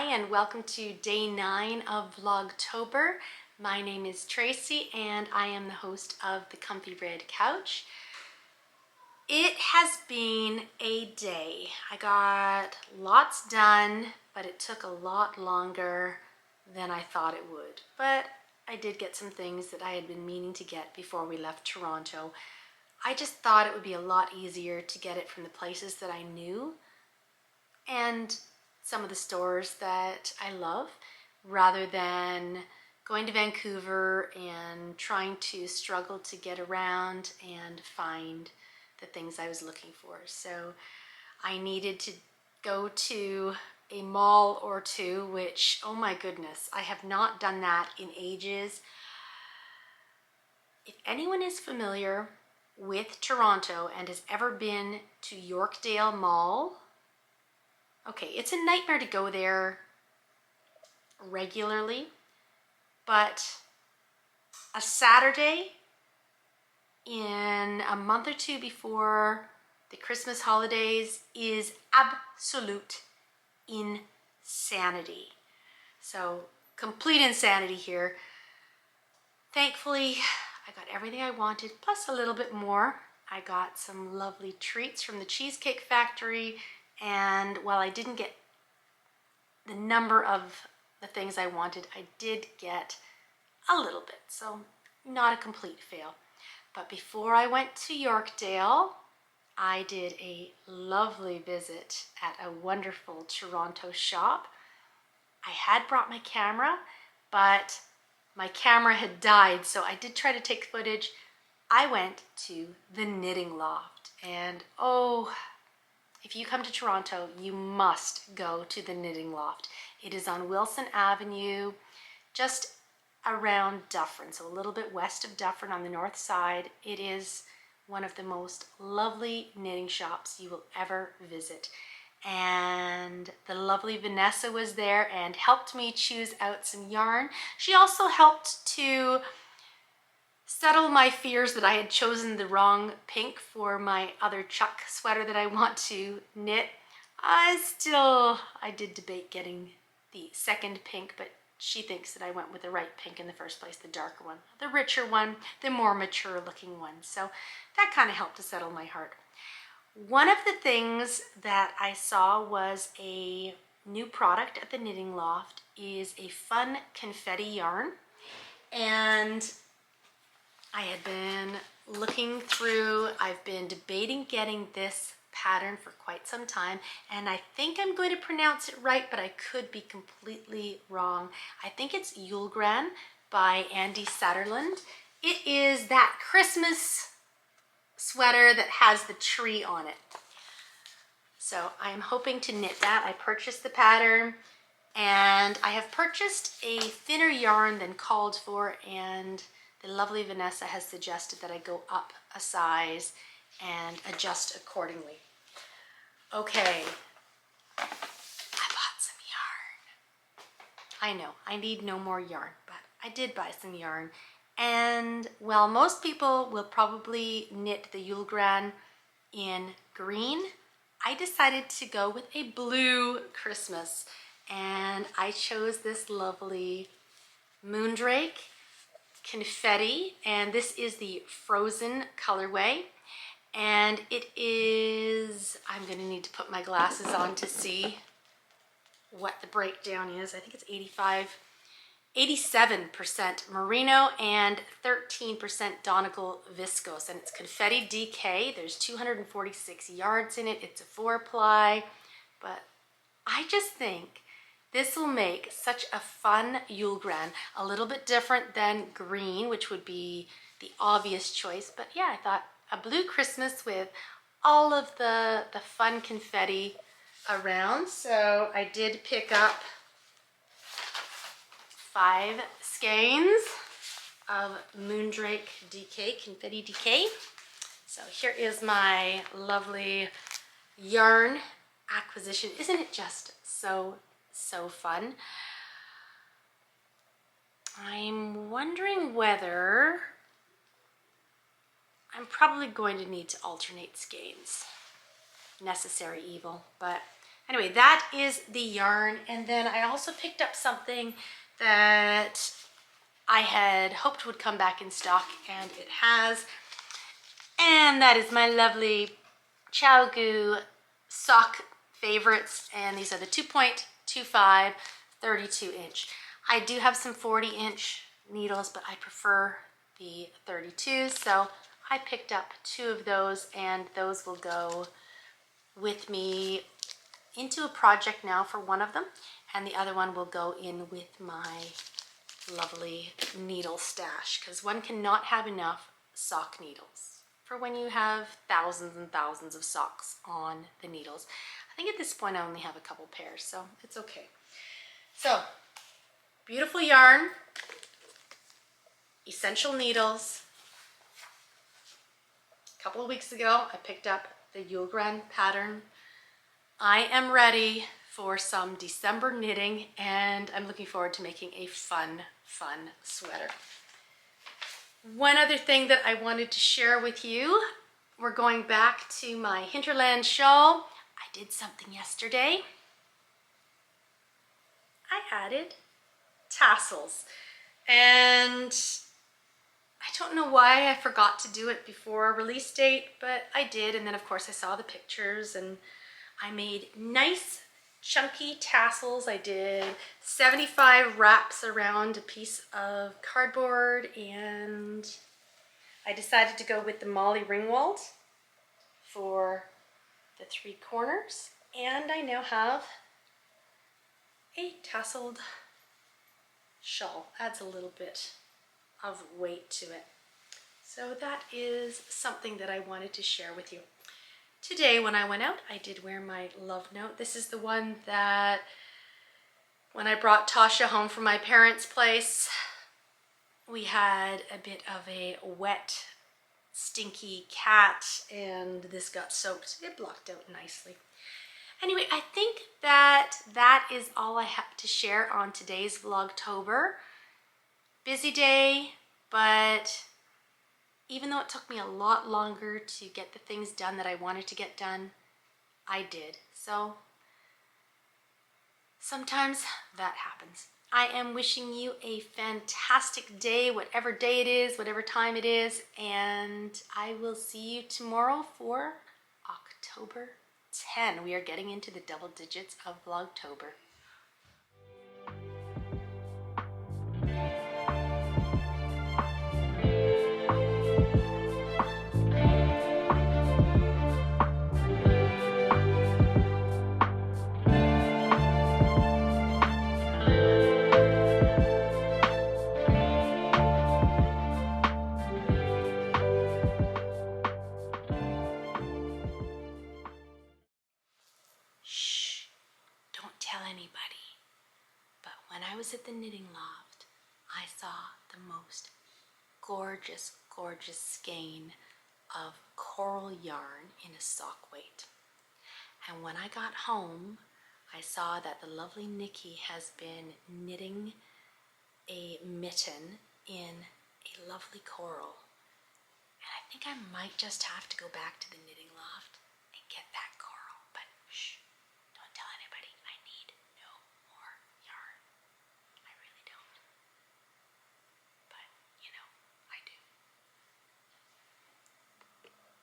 Hi and welcome to day 9 of Vlogtober. My name is Tracy and I am the host of the Comfy Red Couch. It has been a day. I got lots done, but it took a lot longer than I thought it would. But I did get some things that I had been meaning to get before we left Toronto. I just thought it would be a lot easier to get it from the places that I knew and some of the stores that I love, rather than going to Vancouver and trying to struggle to get around and find the things I was looking for. So I needed to go to a mall or two, which, oh my goodness, I have not done that in ages. If anyone is familiar with Toronto and has ever been to Yorkdale Mall, okay, it's a nightmare to go there regularly, but a Saturday in a month or two before the Christmas holidays is absolute insanity. So complete insanity here. Thankfully, I got everything I wanted, plus a little bit more. I got some lovely treats from the Cheesecake Factory, and while I didn't get the number of the things I wanted, I did get a little bit, so not a complete fail. But before I went to Yorkdale, I did a lovely visit at a wonderful Toronto shop. I had brought my camera, but my camera had died, so I did try to take footage. I went to the Knitting Loft, and oh, if you come to Toronto, you must go to the Knitting Loft. It is on Wilson Avenue, just around Dufferin, so a little bit west of Dufferin on the north side. It is one of the most lovely knitting shops you will ever visit. And the lovely Vanessa was there and helped me choose out some yarn. She also helped to settle my fears that I had chosen the wrong pink for my other Chuck sweater that I want to knit. I did debate getting the second pink, but she thinks that I went with the right pink in the first place, the darker one, the richer one, the more mature looking one. So that kind of helped to settle my heart. One of the things that I saw was a new product at the Knitting Loft is a fun confetti yarn. And I had been looking through, I've been debating getting this pattern for quite some time, and I think I'm going to pronounce it right, but I could be completely wrong. I think it's Yulgran by Andy Satterland. It is that Christmas sweater that has the tree on it. So I'm hoping to knit that. I purchased the pattern, and I have purchased a thinner yarn than called for, and the lovely Vanessa has suggested that I go up a size and adjust accordingly. Okay, I bought some yarn. I know, I need no more yarn, but I did buy some yarn. And while most people will probably knit the Yulgran in green, I decided to go with a blue Christmas. And I chose this lovely Moondrake confetti, and this is the frozen colorway, and it is, I'm gonna need to put my glasses on to see what the breakdown is. I think it's 87% merino and 13% Donegal viscose, and it's confetti DK. There's 246 yards in it. It's a 4-ply, but I just think this will make such a fun Yulgran, a little bit different than green, which would be the obvious choice. But yeah, I thought a blue Christmas with all of the fun confetti around. So I did pick up 5 skeins of Moondrake DK, confetti DK. So here is my lovely yarn acquisition. Isn't it just so fun? I'm wondering whether I'm probably going to need to alternate skeins. Necessary evil, but Anyway, that is the yarn. And then I also picked up something that I had hoped would come back in stock, and it has. And that is my lovely ChiaoGoo sock favorites. And these are the 2.25 32-inch. I do have some 40-inch needles, but I prefer the 32. So I picked up 2 of those, and those will go with me into a project now for one of them, and the other one will go in with my lovely needle stash, because one cannot have enough sock needles for when you have thousands and thousands of socks on the needles. I think at this point I only have a couple pairs, so it's okay. So, beautiful yarn, essential needles. A couple of weeks ago I picked up the Yule Grand pattern. I am ready for some December knitting, and I'm looking forward to making a fun sweater. One other thing that I wanted to share with you, we're going back to my Hinterland shawl. I did something yesterday. I added tassels, and I don't know why I forgot to do it before release date, but I did. And then of course I saw the pictures, and I made nice chunky tassels. I did 75 wraps around a piece of cardboard, and I decided to go with the Molly Ringwald for the 3 corners, and I now have a tasseled shawl. Adds a little bit of weight to it. So that is something that I wanted to share with you. Today when I went out, I did wear my love note. This is the one that when I brought Tasha home from my parents' place, we had a bit of a wet, stinky cat, and this got soaked. It blocked out nicely. Anyway, I think that is all I have to share on today's Vlogtober. Busy day, but even though it took me a lot longer to get the things done that I wanted to get done, I did. So sometimes that happens. I am wishing you a fantastic day, whatever day it is, whatever time it is, and I will see you tomorrow for October 10. We are getting into the double digits of Vlogtober. Shh, don't tell anybody. But when I was at the knitting loft, I saw the most gorgeous, gorgeous skein of coral yarn in a sock weight. And when I got home, I saw that the lovely Nikki has been knitting a mitten in a lovely coral. And I think I might just have to go back to the knitting loft and get that coral.